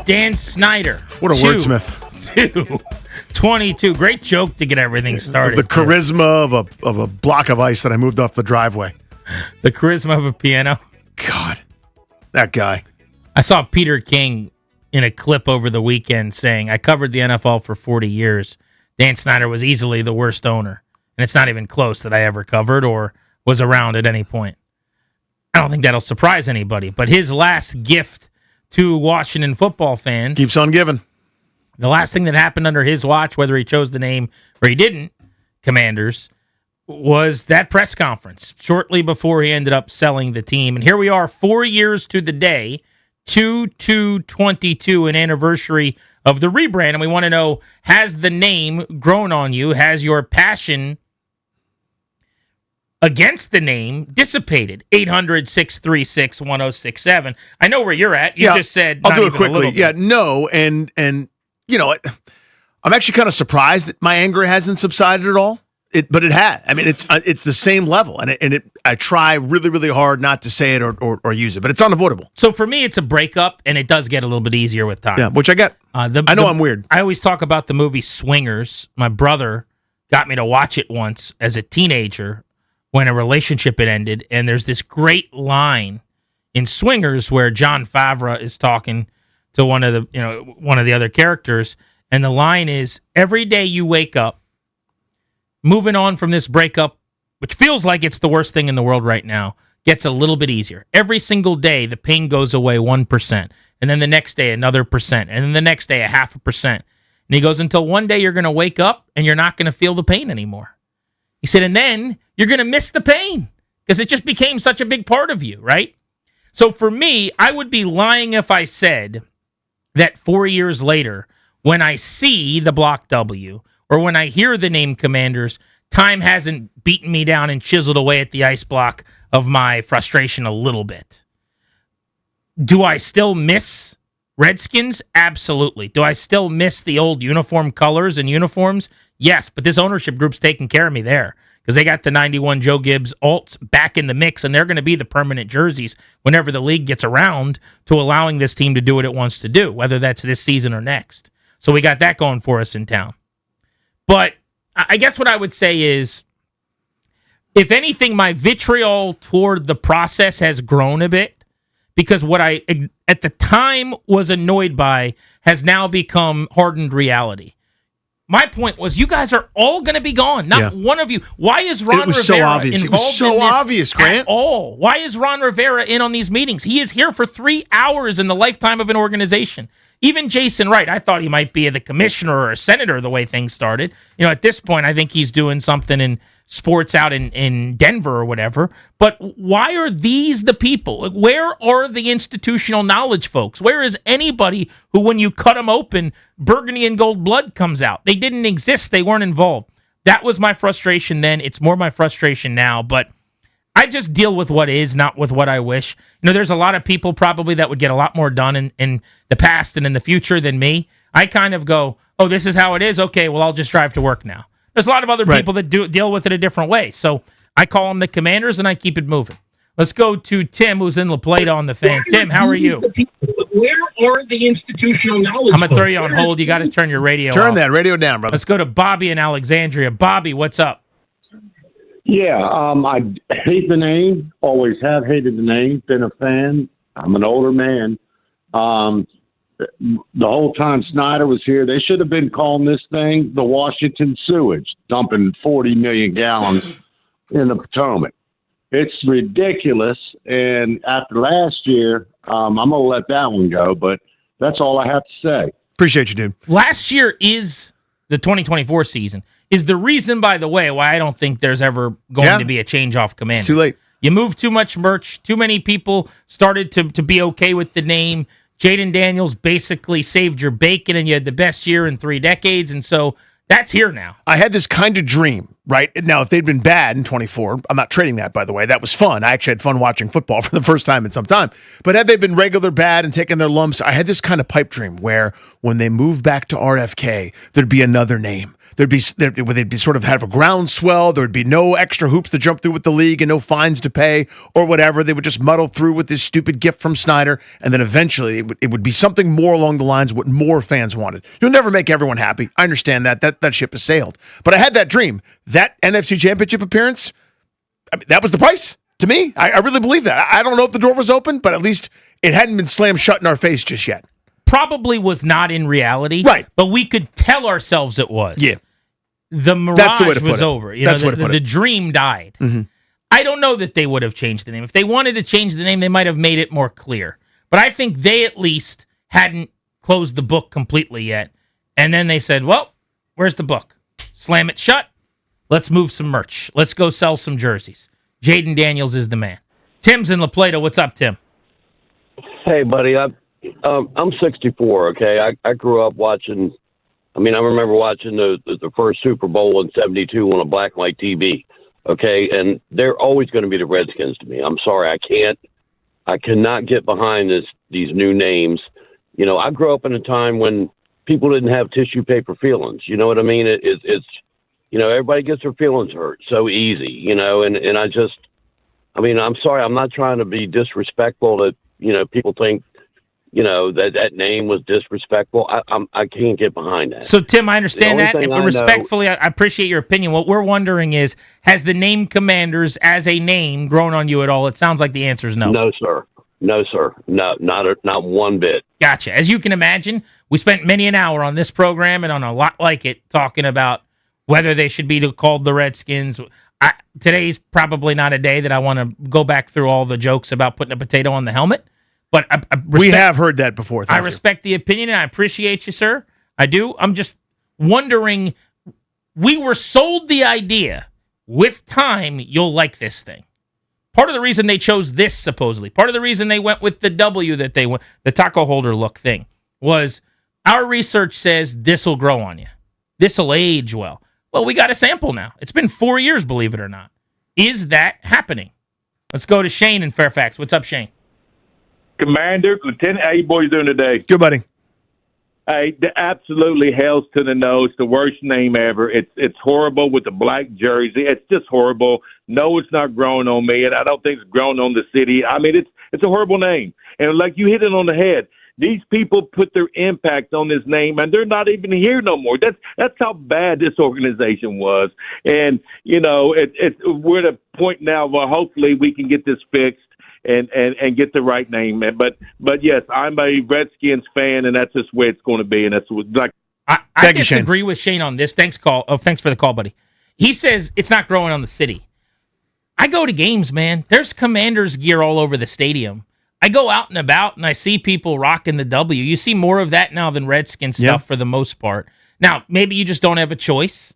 Dan Snyder. What a wordsmith. 22. Great joke to get everything started. The charisma of a block of ice that I moved off the driveway. The charisma of a piano. God, that guy. I saw Peter King in a clip over the weekend saying, I covered the NFL for 40 years. Dan Snyder was easily the worst owner. And it's not even close that I ever covered or was around at any point. I don't think that'll surprise anybody. But his last gift to Washington football fans keeps on giving. The last thing that happened under his watch, whether he chose the name or he didn't, Commanders, was that press conference shortly before he ended up selling the team. And here we are 4 years to the day, 2/2/22, an anniversary of the rebrand. And we want to know, has the name grown on you? Has your passion against the name dissipated? 800-636-1067. I know where you're at. You just said I'll do it quickly. Yeah, no, and you know, I'm actually kind of surprised that my anger hasn't subsided at all. But it had. I mean, it's the same level, and I try really, really hard not to say it or use it, but it's unavoidable. So for me, it's a breakup, and it does get a little bit easier with time. Yeah, which I get. I know I'm weird. I always talk about the movie Swingers. My brother got me to watch it once as a teenager when a relationship had ended, and there's this great line in Swingers where Jon Favreau is talking to one of the other characters, and the line is, every day you wake up, moving on from this breakup, which feels like it's the worst thing in the world right now, gets a little bit easier. Every single day, the pain goes away 1%, and then the next day, another percent, and then the next day, 0.5%. And he goes, until one day you're going to wake up and you're not going to feel the pain anymore. He said, and then you're going to miss the pain because it just became such a big part of you, right? So for me, I would be lying if I said that 4 years later, when I see the block W, or when I hear the name Commanders, time hasn't beaten me down and chiseled away at the ice block of my frustration a little bit. Do I still miss Redskins? Absolutely. Do I still miss the old uniform colors and uniforms? Yes, but this ownership group's taking care of me there because they got the 91 Joe Gibbs alts back in the mix, and they're going to be the permanent jerseys whenever the league gets around to allowing this team to do what it wants to do, whether that's this season or next. So we got that going for us in town. But I guess what I would say is, if anything, my vitriol toward the process has grown a bit because what I, at the time, was annoyed by has now become hardened reality. My point was, you guys are all going to be gone. Not one of you. Why is Ron Rivera so obvious. involved it was so in this obvious, Grant. at all? Why is Ron Rivera in on these meetings? He is here for 3 hours in the lifetime of an organization. Even Jason Wright, I thought he might be the commissioner or a senator the way things started. You know, at this point, I think he's doing something in sports out in Denver or whatever. But why are these the people? Where are the institutional knowledge folks? Where is anybody who, when you cut them open, burgundy and gold blood comes out? They didn't exist. They weren't involved. That was my frustration then. It's more my frustration now. But I just deal with what is, not with what I wish. You know, there's a lot of people probably that would get a lot more done in the past and in the future than me. I kind of go, oh, this is how it is? Okay, well, I'll just drive to work now. There's a lot of other people that deal with it a different way. So I call them the Commanders, and I keep it moving. Let's go to Tim, who's in La Plata on the Fan. Tim, how are you? Where are the institutional knowledge? I'm going to throw you on hold. You got to turn your radio off. Turn that radio down, brother. Let's go to Bobby in Alexandria. Bobby, what's up? Yeah, I hate the name. Always have hated the name. Been a fan. I'm an older man. The whole time Snyder was here, they should have been calling this thing the Washington Sewage, dumping 40 million gallons in the Potomac. It's ridiculous. And after last year, I'm going to let that one go. But that's all I have to say. Appreciate you, dude. Last year is the 2024 season. Is the reason, by the way, why I don't think there's ever going to be a change off Commanders. It's too late. You moved too much merch. Too many people started to be okay with the name. Jaden Daniels basically saved your bacon, and you had the best year in 3 decades. And so that's here now. I had this kind of dream, right? Now, if they'd been bad in 24, I'm not trading that, by the way. That was fun. I actually had fun watching football for the first time in some time. But had they been regular bad and taken their lumps, I had this kind of pipe dream where when they moved back to RFK, there'd be another name. they'd be sort of have a groundswell. There would be no extra hoops to jump through with the league and no fines to pay or whatever. They would just muddle through with this stupid gift from Snyder, and then eventually it would be something more along the lines of what more fans wanted. You'll never make everyone happy. I understand that ship has sailed. But I had that dream. That NFC Championship appearance, I mean, that was the price to me. I really believe that. I don't know if the door was open, but at least it hadn't been slammed shut in our face just yet. Probably was not in reality, right? But we could tell ourselves it was. Yeah, the mirage was over. The dream died. Mm-hmm. I don't know that they would have changed the name. If they wanted to change the name, they might have made it more clear. But I think they at least hadn't closed the book completely yet. And then they said, "Well, where's the book? Slam it shut. Let's move some merch. Let's go sell some jerseys." Jaden Daniels is the man. Tim's in La Plata. What's up, Tim? Hey, buddy. I'm 64, okay? I grew up watching, I remember watching the first Super Bowl in 72 on a black and white TV, okay? And they're always going to be the Redskins to me. I'm sorry, I cannot get behind these new names. I grew up in a time when people didn't have tissue paper feelings. You know what I mean? It's everybody gets their feelings hurt so easy, and I'm sorry, I'm not trying to be disrespectful that, people think, that name was disrespectful. I can't get behind that. So, Tim, I understand that. Respectfully, I appreciate your opinion. What we're wondering is, has the name Commanders as a name grown on you at all? It sounds like the answer is no. No, sir. No, sir. No, not one bit. Gotcha. As you can imagine, we spent many an hour on this program and on a lot like it talking about whether they should be called the Redskins. Today's probably not a day that I want to go back through all the jokes about putting a potato on the helmet. But we have heard that before. I respect the opinion, and I appreciate you, sir. I do. I'm just wondering, we were sold the idea, with time, you'll like this thing. Part of the reason they chose this, supposedly, part of the reason they went with the W that they went, the taco holder look thing, was our research says this will grow on you. This will age well. Well, we got a sample now. It's been 4 years, believe it or not. Is that happening? Let's go to Shane in Fairfax. What's up, Shane? Commander, Lieutenant, how you boys doing today? Good, buddy. Hey, absolutely Hells to the Nose, the worst name ever. It's horrible with the black jersey. It's just horrible. No, it's not growing on me, and I don't think it's growing on the city. It's a horrible name. And like you hit it on the head, these people put their impact on this name, and they're not even here no more. That's how bad this organization was. And, we're at a point now where hopefully we can get this fixed and get the right name. But yes, I'm a Redskins fan, and that's just where it's going to be. And that's like I disagree with Shane on this. Thanks for the call, buddy. He says it's not growing on the city. I go to games, man. There's Commanders gear all over the stadium. I go out and about, and I see people rocking the W. You see more of that now than Redskins stuff for the most part. Now, maybe you just don't have a choice.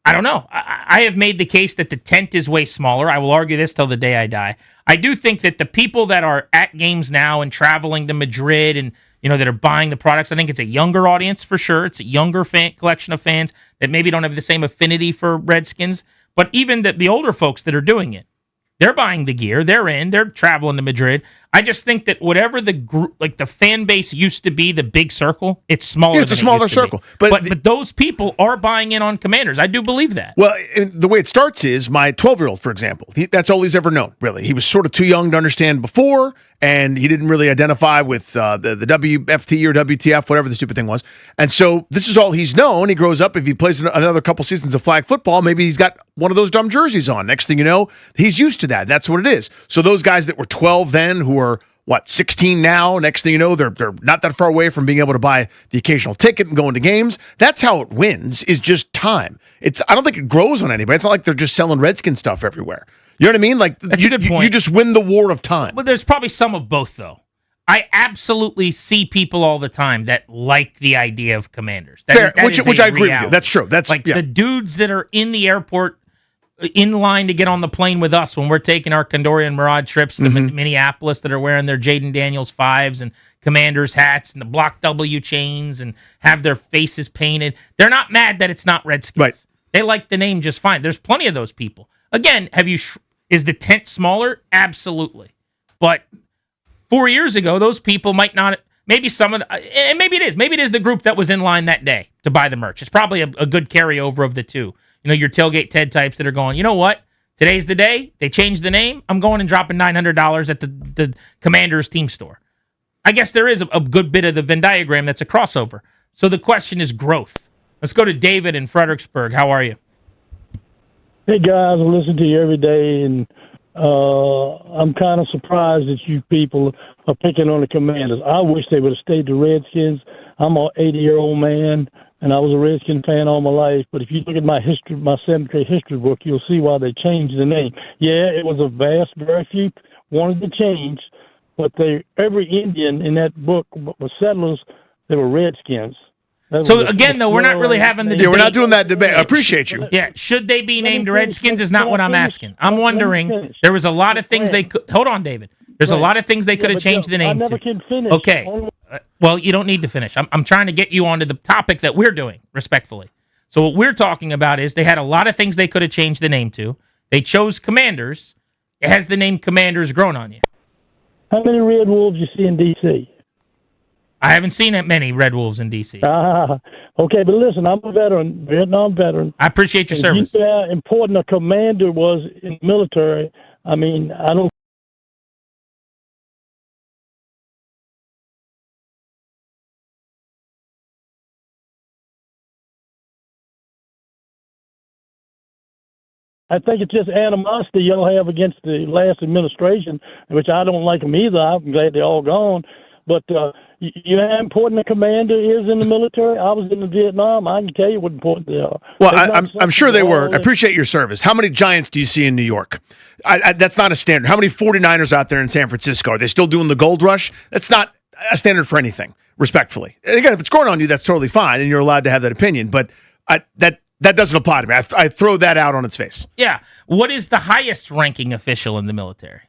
I don't know. I have made the case that the tent is way smaller. I will argue this till the day I die. I do think that the people that are at games now and traveling to Madrid and that are buying the products, I think it's a younger audience for sure. It's a younger collection of fans that maybe don't have the same affinity for Redskins. But even the older folks that are doing it, they're buying the gear. They're traveling to Madrid. I just think that whatever the group, like the fan base used to be, the big circle, it's smaller. Yeah, it's a smaller circle. But those people are buying in on Commanders. I do believe that. Well, the way it starts is my 12-year-old, for example. That's all he's ever known, really. He was sort of too young to understand before, and he didn't really identify with the WFT or WTF, whatever the stupid thing was. And so this is all he's known. He grows up. If he plays another couple seasons of flag football, maybe he's got one of those dumb jerseys on. Next thing you know, he's used to that. That's what it is. So those guys that were 12 then, who are 16 now, next thing you know, they're not that far away from being able to buy the occasional ticket and go into games. That's how it wins, is just time. I don't think it grows on anybody. It's not like they're just selling Redskin stuff everywhere. You know what I mean? Like, that's a good point. You just win the war of time. Well, there's probably some of both, though. I absolutely see people all the time that like the idea of Commanders. Fair, which I agree with you. That's true. That's like the dudes that are in the airport in line to get on the plane with us when we're taking our Condori and Murad trips to Minneapolis, that are wearing their Jaden Daniels 5s and Commanders hats and the Block W chains and have their faces painted. They're not mad that it's not Redskins. Right. They like the name just fine. There's plenty of those people. Again, is the tent smaller? Absolutely. But 4 years ago, those people might not. maybe some of the, and maybe it is the group that was in line that day to buy the merch. It's probably a good carryover of the two. You know, your tailgate Ted types that are going, you know what? Today's the day. They changed the name. I'm going and dropping $900 at the Commanders team store. I guess there is a good bit of the Venn diagram that's a crossover. So the question is growth. Let's go to David in Fredericksburg. How are you? Hey, guys. I listen to you every day, and I'm kind of surprised that you people are picking on the Commanders. I wish they would have stayed the Redskins. I'm an 80-year-old man, and I was a Redskin fan all my life. But if you look at my history, my 7th grade history book, you'll see why they changed the name. Yeah, it was very few wanted to change, but every Indian in that book was settlers. They were Redskins. So again, though, we're not really having the debate. Yeah, we're not doing that debate. I appreciate you. Yeah, should they be named Redskins is not what I'm asking. I'm wondering, there was a lot of things they could... Hold on, David. There's a lot of things they could have changed the name to. I never can finish. Okay. Well, you don't need to finish. I'm trying to get you onto the topic that we're doing, respectfully. So what we're talking about is they had a lot of things they could have changed the name to. They chose Commanders. Has the name Commanders grown on you? How many Red Wolves you see in D.C.? I haven't seen that many Red Wolves in D.C. Okay, but listen, I'm a veteran, Vietnam veteran. I appreciate your service. You know how important a commander was in the military. I mean, I don't. I think it's just animosity y'all have against the last administration, which I don't like them either. I'm glad they're all gone. But you know how important a commander is in the military? I was in the Vietnam. I can tell you what important they are. Well, I'm sure they were. I appreciate your service. How many Giants do you see in New York? That's not a standard. How many 49ers out there in San Francisco? Are they still doing the gold rush? That's not a standard for anything, respectfully. And again, if it's growing on you, that's totally fine, and you're allowed to have that opinion. But that doesn't apply to me. I throw that out on its face. Yeah. What is the highest ranking official in the military?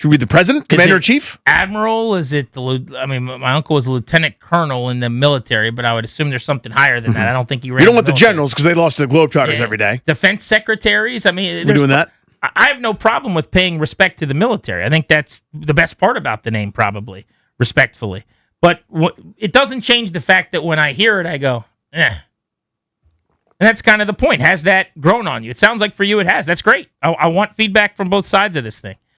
Should we be the president, commander-in-chief? Admiral? Is it my uncle was a lieutenant colonel in the military, but I would assume there's something higher than that. I don't think he ran. You don't want the generals because they lost to the Globetrotters every day. Defense secretaries? I mean, we're doing that. I have no problem with paying respect to the military. I think that's the best part about the name, probably, respectfully. But it doesn't change the fact that when I hear it, I go, eh. And that's kind of the point. Has that grown on you? It sounds like for you it has. That's great. I want feedback from both sides of this thing.